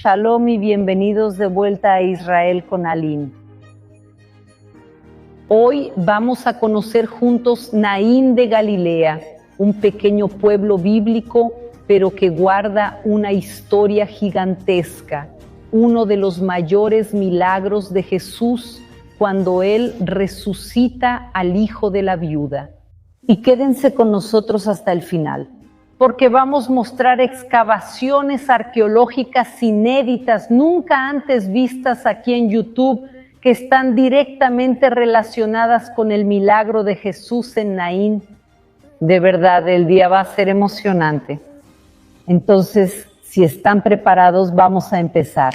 Shalom y bienvenidos de vuelta a Israel con Aline. Hoy vamos a conocer juntos Naín de Galilea, un pequeño pueblo bíblico, pero que guarda una historia gigantesca, uno de los mayores milagros de Jesús cuando Él resucita al hijo de la viuda. Y quédense con nosotros hasta el final, porque vamos a mostrar excavaciones arqueológicas inéditas, nunca antes vistas aquí en YouTube, que están directamente relacionadas con el milagro de Jesús en Naín. De verdad, el día va a ser emocionante. Entonces, si están preparados, vamos a empezar.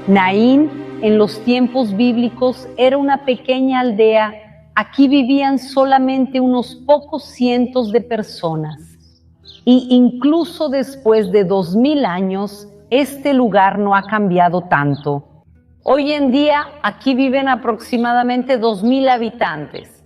Naín, en los tiempos bíblicos, era una pequeña aldea. Aquí vivían solamente unos pocos cientos de personas. Y incluso después de 2000 años, este lugar no ha cambiado tanto. Hoy en día, aquí viven aproximadamente 2000 habitantes.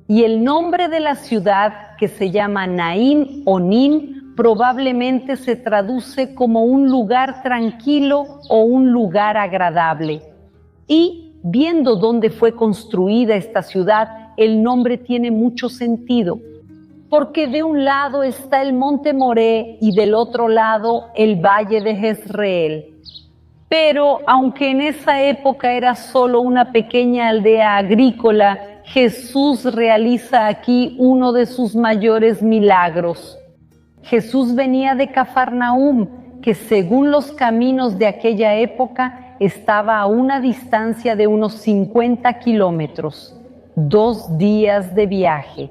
Y el nombre de la ciudad, que se llama Naín o Nin, probablemente se traduce como un lugar tranquilo o un lugar agradable. Y viendo dónde fue construida esta ciudad, el nombre tiene mucho sentido, porque de un lado está el monte Moré y del otro lado el valle de Jezreel. Pero aunque en esa época era solo una pequeña aldea agrícola, Jesús realiza aquí uno de sus mayores milagros. Jesús venía de Cafarnaúm, que según los caminos de aquella época estaba a una distancia de unos 50 kilómetros, 2 días de viaje.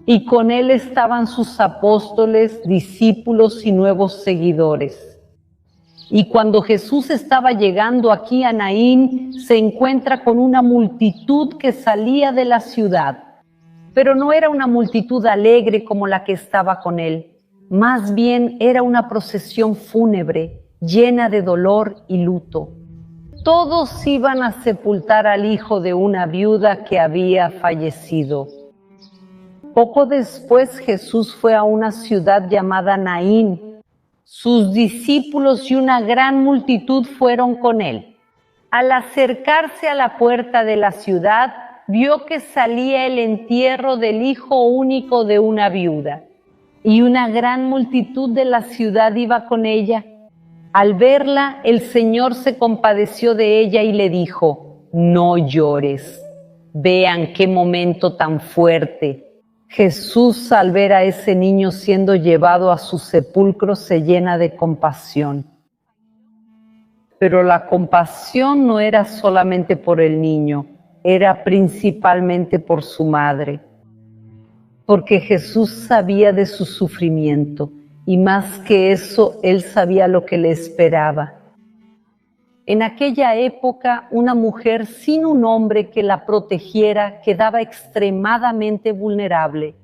Y con él estaban sus apóstoles, discípulos y nuevos seguidores. Y cuando Jesús estaba llegando aquí a Naín, se encuentra con una multitud que salía de la ciudad. Pero no era una multitud alegre como la que estaba con él. Más bien era una procesión fúnebre, llena de dolor y luto. Todos iban a sepultar al hijo de una viuda que había fallecido. Poco después Jesús fue a una ciudad llamada Naín. Sus discípulos y una gran multitud fueron con él. Al acercarse a la puerta de la ciudad, vio que salía el entierro del hijo único de una viuda. Y una gran multitud de la ciudad iba con ella. Al verla, el Señor se compadeció de ella y le dijo: no llores. Vean qué momento tan fuerte. Jesús, al ver a ese niño siendo llevado a su sepulcro, se llena de compasión. Pero la compasión no era solamente por el niño, era principalmente por su madre. Porque Jesús sabía de su sufrimiento y más que eso, Él sabía lo que le esperaba. En aquella época, una mujer sin un hombre que la protegiera quedaba extremadamente vulnerable.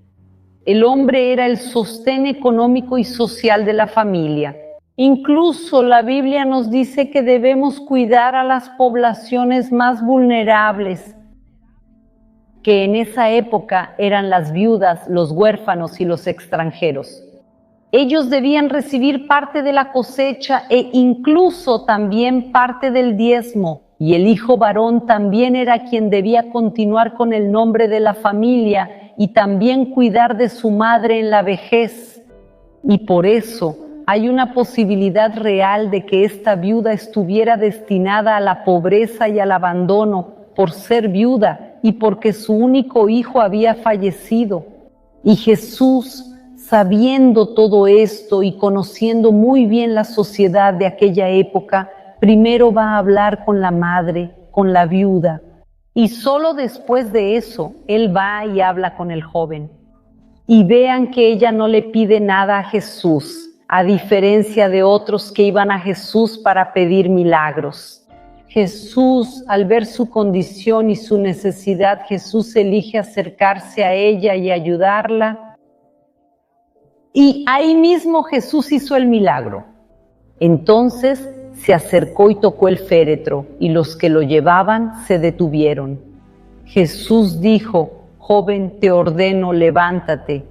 El hombre era el sostén económico y social de la familia. Incluso la Biblia nos dice que debemos cuidar a las poblaciones más vulnerables, que en esa época eran las viudas, los huérfanos y los extranjeros. Ellos debían recibir parte de la cosecha e incluso también parte del diezmo. Y el hijo varón también era quien debía continuar con el nombre de la familia y también cuidar de su madre en la vejez. Y por eso hay una posibilidad real de que esta viuda estuviera destinada a la pobreza y al abandono por ser viuda y porque su único hijo había fallecido. Y Jesús, sabiendo todo esto y conociendo muy bien la sociedad de aquella época, primero va a hablar con la madre, con la viuda, y solo después de eso, Él va y habla con el joven. Y vean que ella no le pide nada a Jesús, a diferencia de otros que iban a Jesús para pedir milagros. Jesús, al ver su condición y su necesidad, Jesús elige acercarse a ella y ayudarla. Y ahí mismo Jesús hizo el milagro. Entonces se acercó y tocó el féretro, y los que lo llevaban se detuvieron. Jesús dijo: joven, te ordeno, levántate.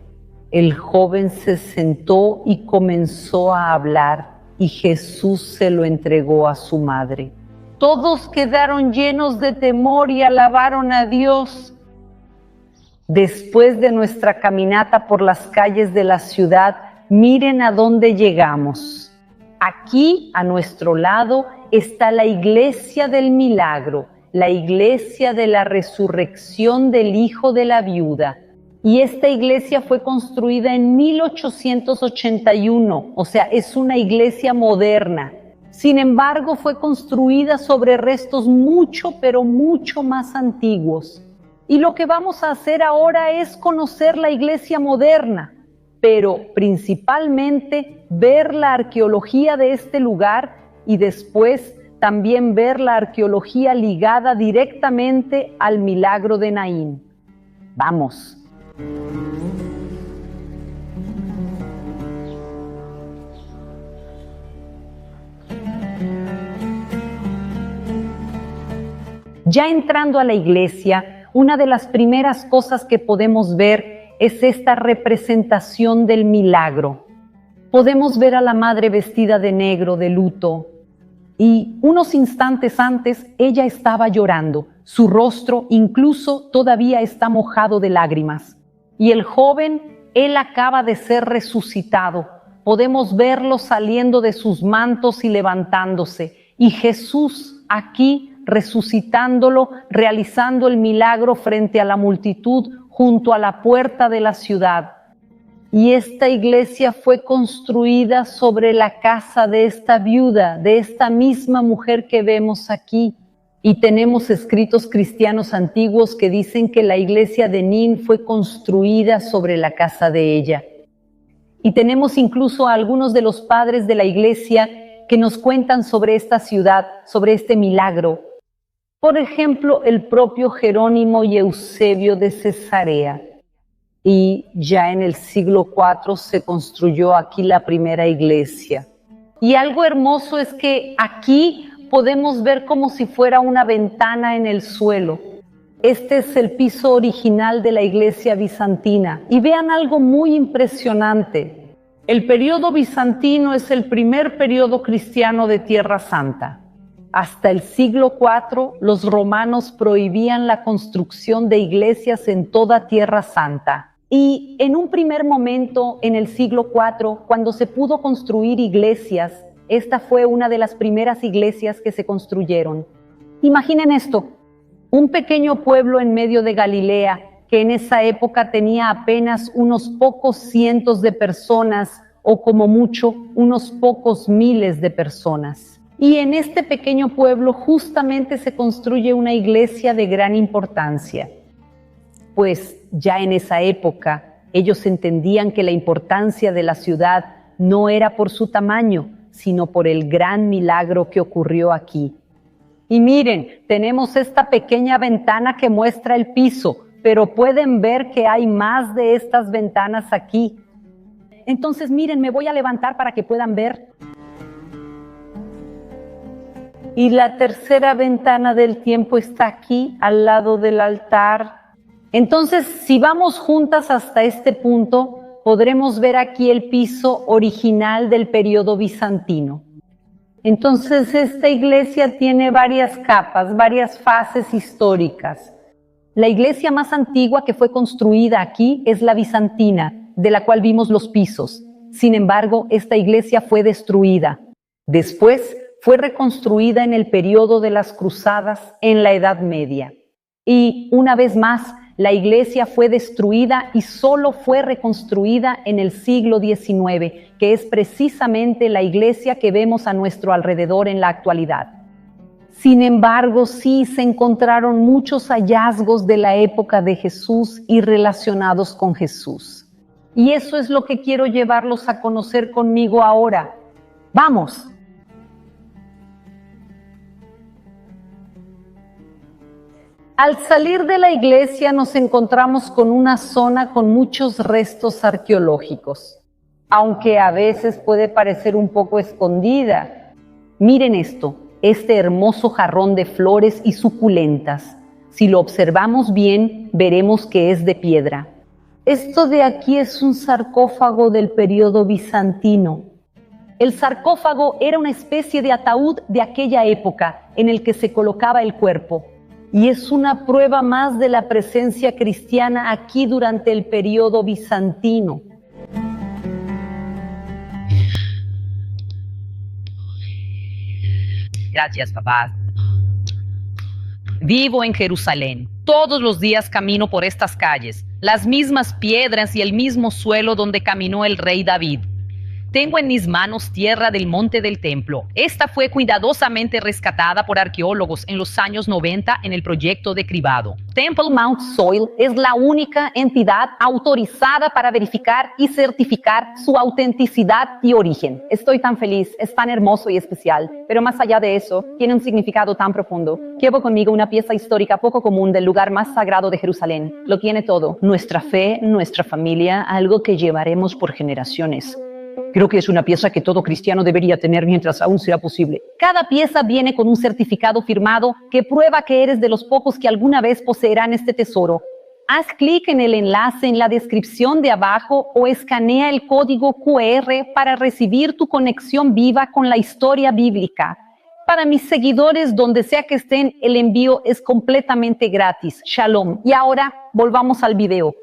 El joven se sentó y comenzó a hablar, y Jesús se lo entregó a su madre. Todos quedaron llenos de temor y alabaron a Dios. Después de nuestra caminata por las calles de la ciudad, miren a dónde llegamos. Aquí, a nuestro lado, está la Iglesia del Milagro, la Iglesia de la Resurrección del Hijo de la Viuda. Y esta iglesia fue construida en 1881, o sea, es una iglesia moderna. Sin embargo, fue construida sobre restos mucho, pero mucho más antiguos. Y lo que vamos a hacer ahora es conocer la iglesia moderna, pero principalmente ver la arqueología de este lugar y después también ver la arqueología ligada directamente al milagro de Naín. Vamos. Ya entrando a la iglesia, una de las primeras cosas que podemos ver es esta representación del milagro. Podemos ver a la madre vestida de negro, de luto, y unos instantes antes ella estaba llorando. Su rostro incluso todavía está mojado de lágrimas. Y el joven, él acaba de ser resucitado. Podemos verlo saliendo de sus mantos y levantándose. Y Jesús aquí resucitándolo, realizando el milagro frente a la multitud junto a la puerta de la ciudad. Y esta iglesia fue construida sobre la casa de esta viuda, de esta misma mujer que vemos aquí. Y tenemos escritos cristianos antiguos que dicen que la iglesia de Nin fue construida sobre la casa de ella. Y tenemos incluso a algunos de los padres de la iglesia que nos cuentan sobre esta ciudad, sobre este milagro. Por ejemplo, el propio Jerónimo y Eusebio de Cesarea. Y ya en el siglo IV se construyó aquí la primera iglesia. Y algo hermoso es que aquí podemos ver como si fuera una ventana en el suelo. Este es el piso original de la iglesia bizantina. Y vean algo muy impresionante. El periodo bizantino es el primer periodo cristiano de Tierra Santa. Hasta el siglo IV, los romanos prohibían la construcción de iglesias en toda Tierra Santa. Y en un primer momento, en el siglo IV, cuando se pudo construir iglesias, esta fue una de las primeras iglesias que se construyeron. Imaginen esto, un pequeño pueblo en medio de Galilea, que en esa época tenía apenas unos pocos cientos de personas, o como mucho, unos pocos miles de personas. Y en este pequeño pueblo justamente se construye una iglesia de gran importancia. Pues ya en esa época ellos entendían que la importancia de la ciudad no era por su tamaño, sino por el gran milagro que ocurrió aquí. Y miren, tenemos esta pequeña ventana que muestra el piso, pero pueden ver que hay más de estas ventanas aquí. Entonces miren, me voy a levantar para que puedan ver. Y la tercera ventana del tiempo está aquí, al lado del altar. Entonces, si vamos juntas hasta este punto, podremos ver aquí el piso original del periodo bizantino. Entonces, esta iglesia tiene varias capas, varias fases históricas. La iglesia más antigua que fue construida aquí es la bizantina, de la cual vimos los pisos. Sin embargo, esta iglesia fue destruida. Después, fue reconstruida en el periodo de las cruzadas en la Edad Media. Y una vez más, la iglesia fue destruida y solo fue reconstruida en el siglo XIX, que es precisamente la iglesia que vemos a nuestro alrededor en la actualidad. Sin embargo, sí se encontraron muchos hallazgos de la época de Jesús y relacionados con Jesús. Y eso es lo que quiero llevarlos a conocer conmigo ahora. ¡Vamos! Al salir de la iglesia nos encontramos con una zona con muchos restos arqueológicos, aunque a veces puede parecer un poco escondida. Miren esto, este hermoso jarrón de flores y suculentas. Si lo observamos bien, veremos que es de piedra. Esto de aquí es un sarcófago del periodo bizantino. El sarcófago era una especie de ataúd de aquella época en el que se colocaba el cuerpo. Y es una prueba más de la presencia cristiana aquí durante el periodo bizantino. Gracias, papá. Vivo en Jerusalén. Todos los días camino por estas calles, las mismas piedras y el mismo suelo donde caminó el rey David. Tengo en mis manos tierra del monte del templo. Esta fue cuidadosamente rescatada por arqueólogos en los años 90 en el proyecto de cribado. Temple Mount Soil es la única entidad autorizada para verificar y certificar su autenticidad y origen. Estoy tan feliz, es tan hermoso y especial, pero más allá de eso, tiene un significado tan profundo. Llevo conmigo una pieza histórica poco común del lugar más sagrado de Jerusalén. Lo tiene todo, nuestra fe, nuestra familia, algo que llevaremos por generaciones. Creo que es una pieza que todo cristiano debería tener mientras aún sea posible. Cada pieza viene con un certificado firmado que prueba que eres de los pocos que alguna vez poseerán este tesoro. Haz clic en el enlace en la descripción de abajo o escanea el código QR para recibir tu conexión viva con la historia bíblica. Para mis seguidores, donde sea que estén, el envío es completamente gratis. Shalom. Y ahora, volvamos al video.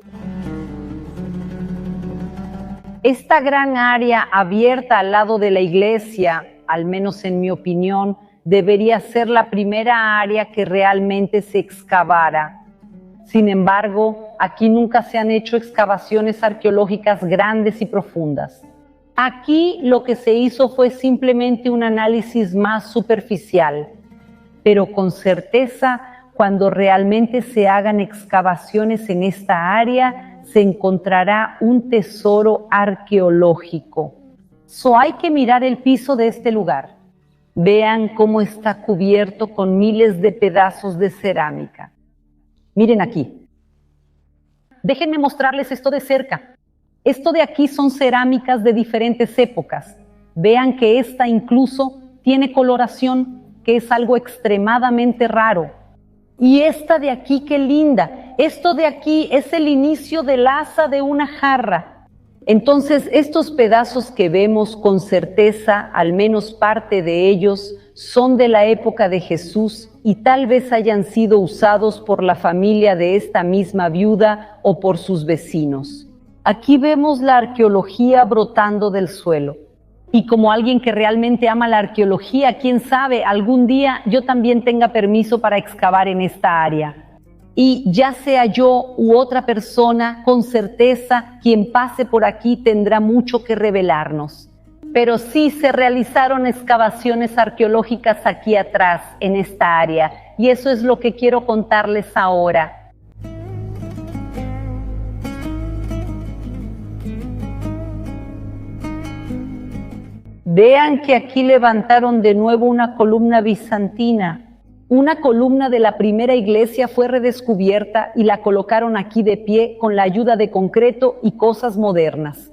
Esta gran área abierta al lado de la iglesia, al menos en mi opinión, debería ser la primera área que realmente se excavara. Sin embargo, aquí nunca se han hecho excavaciones arqueológicas grandes y profundas. Aquí lo que se hizo fue simplemente un análisis más superficial, pero con certeza, cuando realmente se hagan excavaciones en esta área, se encontrará un tesoro arqueológico. Hay que mirar el piso de este lugar. Vean cómo está cubierto con miles de pedazos de cerámica. Miren aquí. Déjenme mostrarles esto de cerca. Esto de aquí son cerámicas de diferentes épocas. Vean que esta incluso tiene coloración, que es algo extremadamente raro. Y esta de aquí, qué linda. Esto de aquí es el inicio del asa de una jarra. Entonces, estos pedazos que vemos con certeza, al menos parte de ellos, son de la época de Jesús y tal vez hayan sido usados por la familia de esta misma viuda o por sus vecinos. Aquí vemos la arqueología brotando del suelo. Y como alguien que realmente ama la arqueología, quién sabe, algún día yo también tenga permiso para excavar en esta área. Y ya sea yo u otra persona, con certeza, quien pase por aquí tendrá mucho que revelarnos. Pero sí se realizaron excavaciones arqueológicas aquí atrás, en esta área, y eso es lo que quiero contarles ahora. Vean que aquí levantaron de nuevo una columna bizantina. Una columna de la primera iglesia fue redescubierta y la colocaron aquí de pie con la ayuda de concreto y cosas modernas.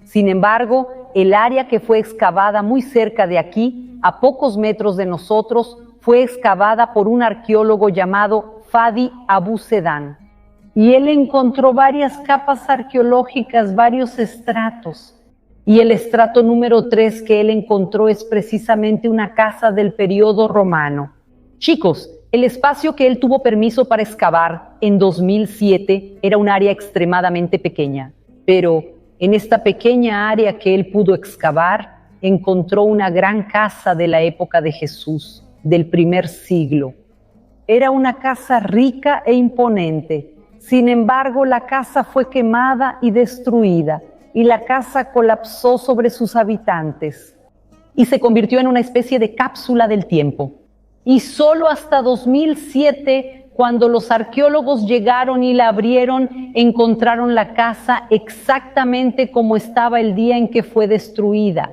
Sin embargo, el área que fue excavada muy cerca de aquí, a pocos metros de nosotros, fue excavada por un arqueólogo llamado Fadi Abu Sedan. Y él encontró varias capas arqueológicas, varios estratos. Y el estrato número 3 que él encontró es precisamente una casa del periodo romano. Chicos, el espacio que él tuvo permiso para excavar en 2007 era un área extremadamente pequeña, pero en esta pequeña área que él pudo excavar, encontró una gran casa de la época de Jesús, del primer siglo. Era una casa rica e imponente. Sin embargo, la casa fue quemada y destruida, y la casa colapsó sobre sus habitantes y se convirtió en una especie de cápsula del tiempo. Y solo hasta 2007, cuando los arqueólogos llegaron y la abrieron, encontraron la casa exactamente como estaba el día en que fue destruida.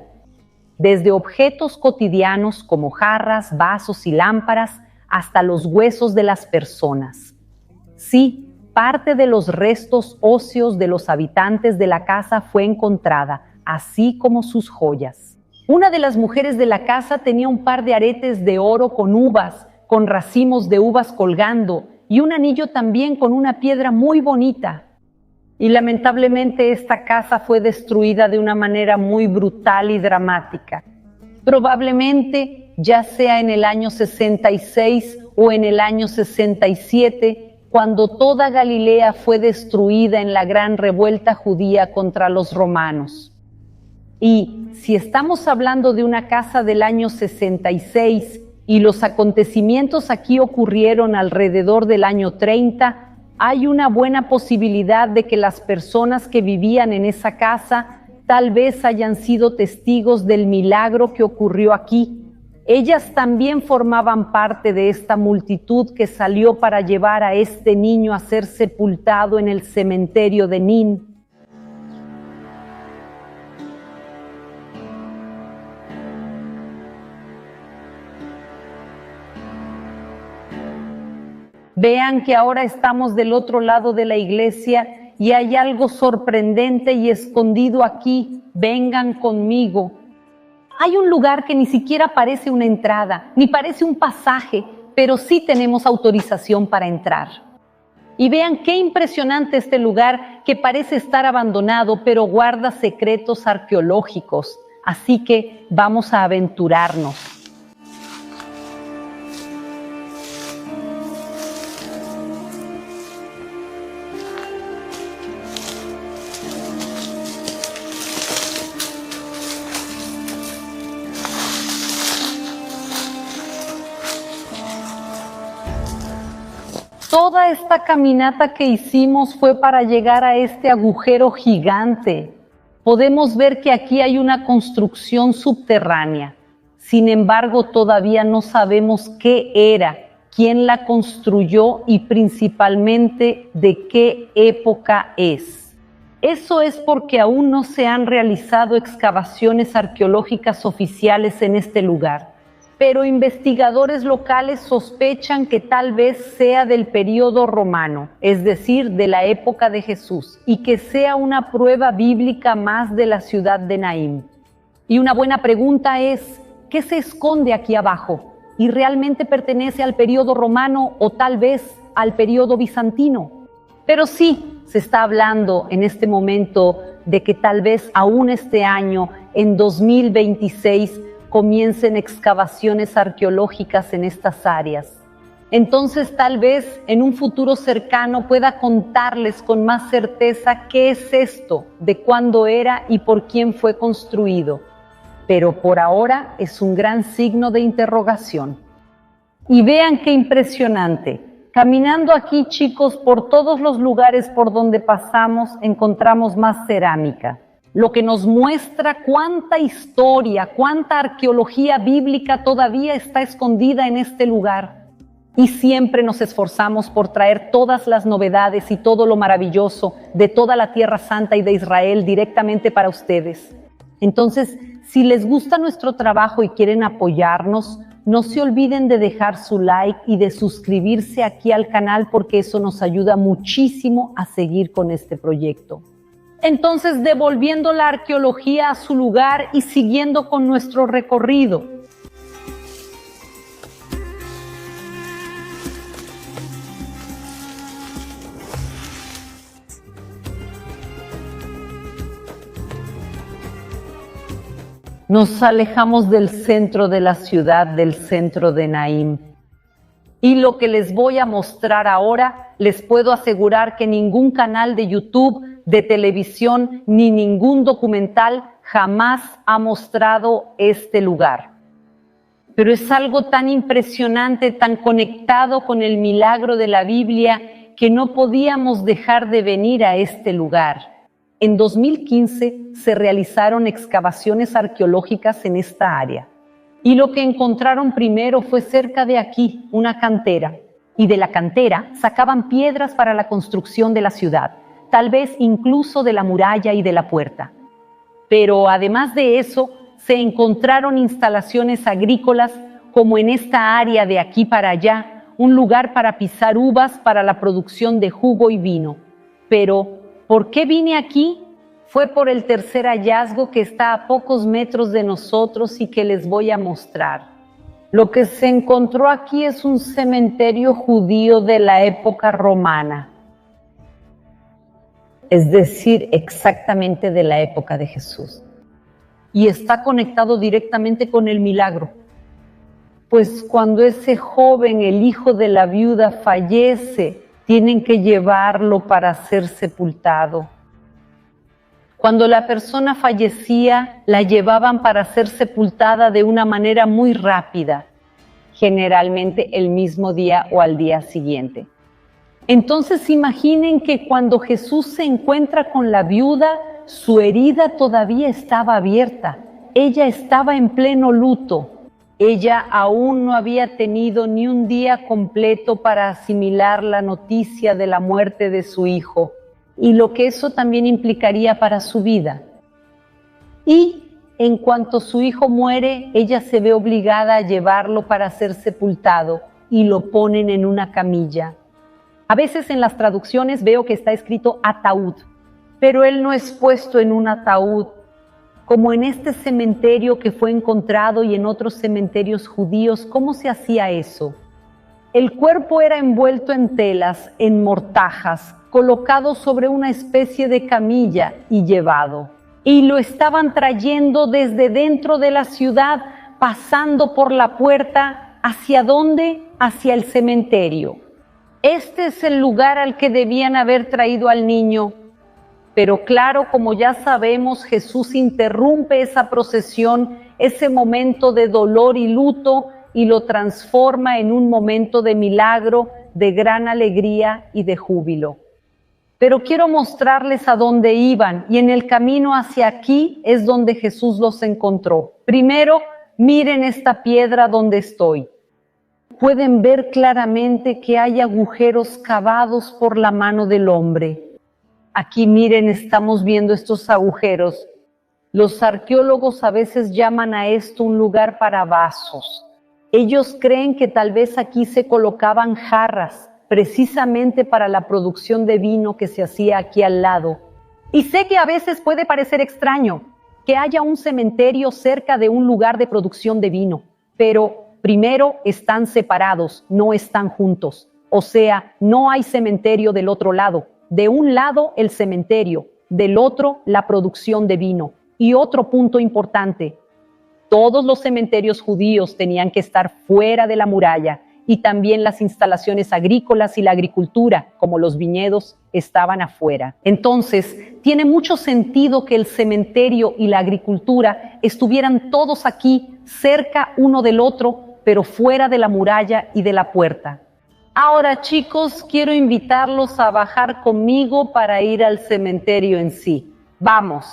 Desde objetos cotidianos como jarras, vasos y lámparas, hasta los huesos de las personas. Sí, parte de los restos óseos de los habitantes de la casa fue encontrada, así como sus joyas. Una de las mujeres de la casa tenía un par de aretes de oro con uvas, con racimos de uvas colgando, y un anillo también con una piedra muy bonita. Y lamentablemente esta casa fue destruida de una manera muy brutal y dramática. Probablemente ya sea en el año 66 o en el año 67, cuando toda Galilea fue destruida en la gran revuelta judía contra los romanos. Y si estamos hablando de una casa del año 66 y los acontecimientos aquí ocurrieron alrededor del año 30, hay una buena posibilidad de que las personas que vivían en esa casa tal vez hayan sido testigos del milagro que ocurrió aquí. Ellas también formaban parte de esta multitud que salió para llevar a este niño a ser sepultado en el cementerio de Nin. Vean que ahora estamos del otro lado de la iglesia y hay algo sorprendente y escondido aquí. Vengan conmigo. Hay un lugar que ni siquiera parece una entrada, ni parece un pasaje, pero sí tenemos autorización para entrar. Y vean qué impresionante este lugar que parece estar abandonado, pero guarda secretos arqueológicos. Así que vamos a aventurarnos. Toda esta caminata que hicimos fue para llegar a este agujero gigante. Podemos ver que aquí hay una construcción subterránea. Sin embargo, todavía no sabemos qué era, quién la construyó y principalmente de qué época es. Eso es porque aún no se han realizado excavaciones arqueológicas oficiales en este lugar. Pero investigadores locales sospechan que tal vez sea del período romano, es decir, de la época de Jesús, y que sea una prueba bíblica más de la ciudad de Naim. Y una buena pregunta es, ¿qué se esconde aquí abajo? ¿Y realmente pertenece al período romano o tal vez al período bizantino? Pero sí, se está hablando en este momento de que tal vez aún este año, en 2026, comiencen excavaciones arqueológicas en estas áreas. Entonces tal vez en un futuro cercano pueda contarles con más certeza qué es esto, de cuándo era y por quién fue construido. Pero por ahora es un gran signo de interrogación. Y vean qué impresionante. Caminando aquí, chicos, por todos los lugares por donde pasamos encontramos más cerámica, lo que nos muestra cuánta historia, cuánta arqueología bíblica todavía está escondida en este lugar. Y siempre nos esforzamos por traer todas las novedades y todo lo maravilloso de toda la Tierra Santa y de Israel directamente para ustedes. Entonces, si les gusta nuestro trabajo y quieren apoyarnos, no se olviden de dejar su like y de suscribirse aquí al canal porque eso nos ayuda muchísimo a seguir con este proyecto. Entonces, devolviendo la arqueología a su lugar y siguiendo con nuestro recorrido. Nos alejamos del centro de la ciudad, del centro de Naim. Y lo que les voy a mostrar ahora, les puedo asegurar que ningún canal de YouTube, de televisión, ni ningún documental jamás ha mostrado este lugar. Pero es algo tan impresionante, tan conectado con el milagro de la Biblia, que no podíamos dejar de venir a este lugar. En 2015 se realizaron excavaciones arqueológicas en esta área. Y lo que encontraron primero fue cerca de aquí, una cantera. Y de la cantera sacaban piedras para la construcción de la ciudad, tal vez incluso de la muralla y de la puerta. Pero además de eso, se encontraron instalaciones agrícolas como en esta área de aquí para allá, un lugar para pisar uvas para la producción de jugo y vino. Pero, ¿por qué vine aquí? Fue por el tercer hallazgo que está a pocos metros de nosotros y que les voy a mostrar. Lo que se encontró aquí es un cementerio judío de la época romana. Es decir, exactamente de la época de Jesús. Y está conectado directamente con el milagro. Pues cuando ese joven, el hijo de la viuda, fallece, tienen que llevarlo para ser sepultado. Cuando la persona fallecía, la llevaban para ser sepultada de una manera muy rápida, generalmente el mismo día o al día siguiente. Entonces imaginen que cuando Jesús se encuentra con la viuda, su herida todavía estaba abierta. Ella estaba en pleno luto. Ella aún no había tenido ni un día completo para asimilar la noticia de la muerte de su hijo y lo que eso también implicaría para su vida. Y en cuanto su hijo muere, ella se ve obligada a llevarlo para ser sepultado y lo ponen en una camilla. A veces en las traducciones veo que está escrito ataúd, pero él no es puesto en un ataúd, como en este cementerio que fue encontrado y en otros cementerios judíos. ¿Cómo se hacía eso? El cuerpo era envuelto en telas, en mortajas, colocado sobre una especie de camilla y llevado. Y lo estaban trayendo desde dentro de la ciudad, pasando por la puerta. ¿Hacia dónde? Hacia el cementerio. Este es el lugar al que debían haber traído al niño. Pero claro, como ya sabemos, Jesús interrumpe esa procesión, ese momento de dolor y luto, y lo transforma en un momento de milagro, de gran alegría y de júbilo. Pero quiero mostrarles a dónde iban, y en el camino hacia aquí es donde Jesús los encontró. Primero, miren esta piedra donde estoy. Pueden ver claramente que hay agujeros cavados por la mano del hombre. Aquí miren, estamos viendo estos agujeros. Los arqueólogos a veces llaman a esto un lugar para vasos. Ellos creen que tal vez aquí se colocaban jarras, precisamente para la producción de vino que se hacía aquí al lado. Y sé que a veces puede parecer extraño que haya un cementerio cerca de un lugar de producción de vino, pero primero están separados, no están juntos. O sea, no hay cementerio del otro lado. De un lado el cementerio, del otro la producción de vino. Y otro punto importante, todos los cementerios judíos tenían que estar fuera de la muralla, y también las instalaciones agrícolas y la agricultura, como los viñedos, estaban afuera. Entonces, tiene mucho sentido que el cementerio y la agricultura estuvieran todos aquí, cerca uno del otro, pero fuera de la muralla y de la puerta. Ahora, chicos, quiero invitarlos a bajar conmigo para ir al cementerio en sí. ¡Vamos!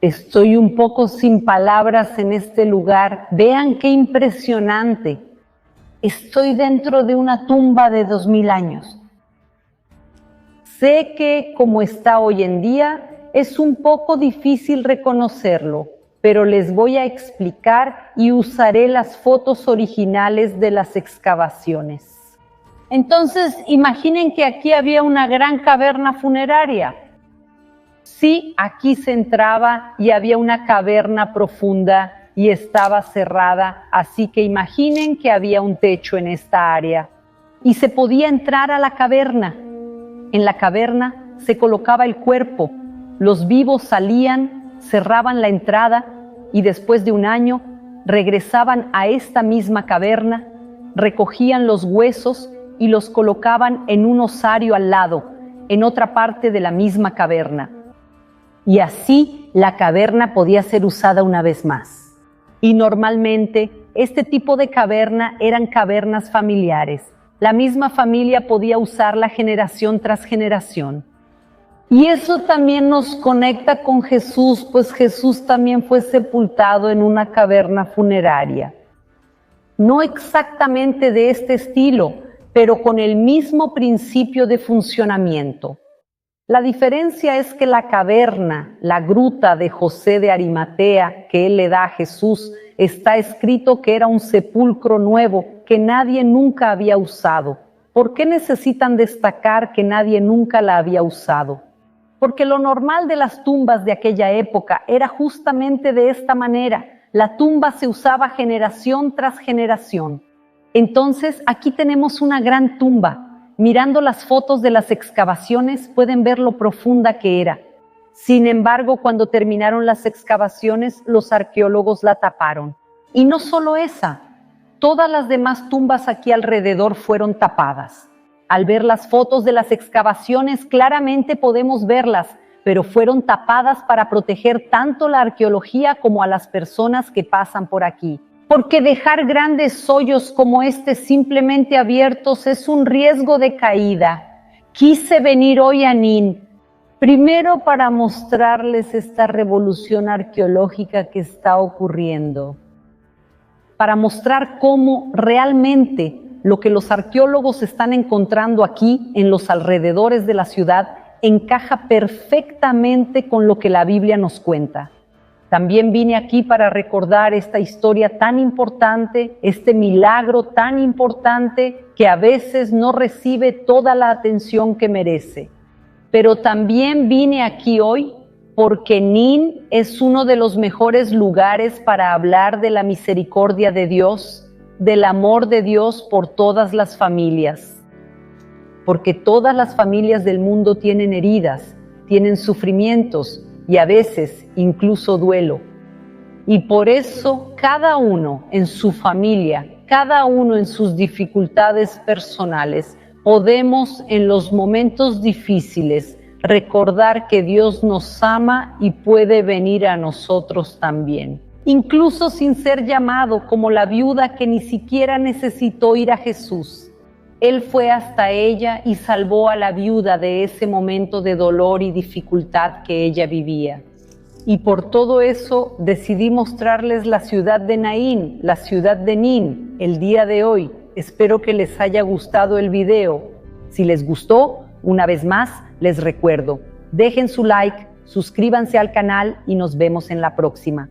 Estoy un poco sin palabras en este lugar. Vean qué impresionante. Estoy dentro de una tumba de 2000 años. Sé que, como está hoy en día, es un poco difícil reconocerlo, pero les voy a explicar y usaré las fotos originales de las excavaciones. Entonces, imaginen que aquí había una gran caverna funeraria. Sí, aquí se entraba y había una caverna profunda y estaba cerrada, así que imaginen que había un techo en esta área. Y se podía entrar a la caverna. En la caverna se colocaba el cuerpo, los vivos salían, cerraban la entrada y después de un año regresaban a esta misma caverna, recogían los huesos y los colocaban en un osario al lado, en otra parte de la misma caverna. Y así la caverna podía ser usada una vez más. Y normalmente este tipo de caverna eran cavernas familiares. La misma familia podía usarla generación tras generación. Y eso también nos conecta con Jesús, pues Jesús también fue sepultado en una caverna funeraria. No exactamente de este estilo, pero con el mismo principio de funcionamiento. La diferencia es que la caverna, la gruta de José de Arimatea que él le da a Jesús, está escrito que era un sepulcro nuevo que nadie nunca había usado. ¿Por qué necesitan destacar que nadie nunca la había usado? Porque lo normal de las tumbas de aquella época era justamente de esta manera. La tumba se usaba generación tras generación. Entonces, aquí tenemos una gran tumba. Mirando las fotos de las excavaciones, pueden ver lo profunda que era. Sin embargo, cuando terminaron las excavaciones, los arqueólogos la taparon. Y no solo esa, todas las demás tumbas aquí alrededor fueron tapadas. Al ver las fotos de las excavaciones, claramente podemos verlas, pero fueron tapadas para proteger tanto la arqueología como a las personas que pasan por aquí. Porque dejar grandes hoyos como este simplemente abiertos es un riesgo de caída. Quise venir hoy a Nin, primero para mostrarles esta revolución arqueológica que está ocurriendo, para mostrar cómo realmente lo que los arqueólogos están encontrando aquí en los alrededores de la ciudad encaja perfectamente con lo que la Biblia nos cuenta. También vine aquí para recordar esta historia tan importante, este milagro tan importante que a veces no recibe toda la atención que merece. Pero también vine aquí hoy porque Nin es uno de los mejores lugares para hablar de la misericordia de Dios, del amor de Dios por todas las familias. Porque todas las familias del mundo tienen heridas, tienen sufrimientos y a veces incluso duelo. Y por eso cada uno en su familia, cada uno en sus dificultades personales, podemos en los momentos difíciles recordar que Dios nos ama y puede venir a nosotros también. Incluso sin ser llamado, como la viuda que ni siquiera necesitó ir a Jesús. Él fue hasta ella y salvó a la viuda de ese momento de dolor y dificultad que ella vivía. Y por todo eso decidí mostrarles la ciudad de Naín, la ciudad de Nin, el día de hoy. Espero que les haya gustado el video. Si les gustó, una vez más, les recuerdo, dejen su like, suscríbanse al canal y nos vemos en la próxima.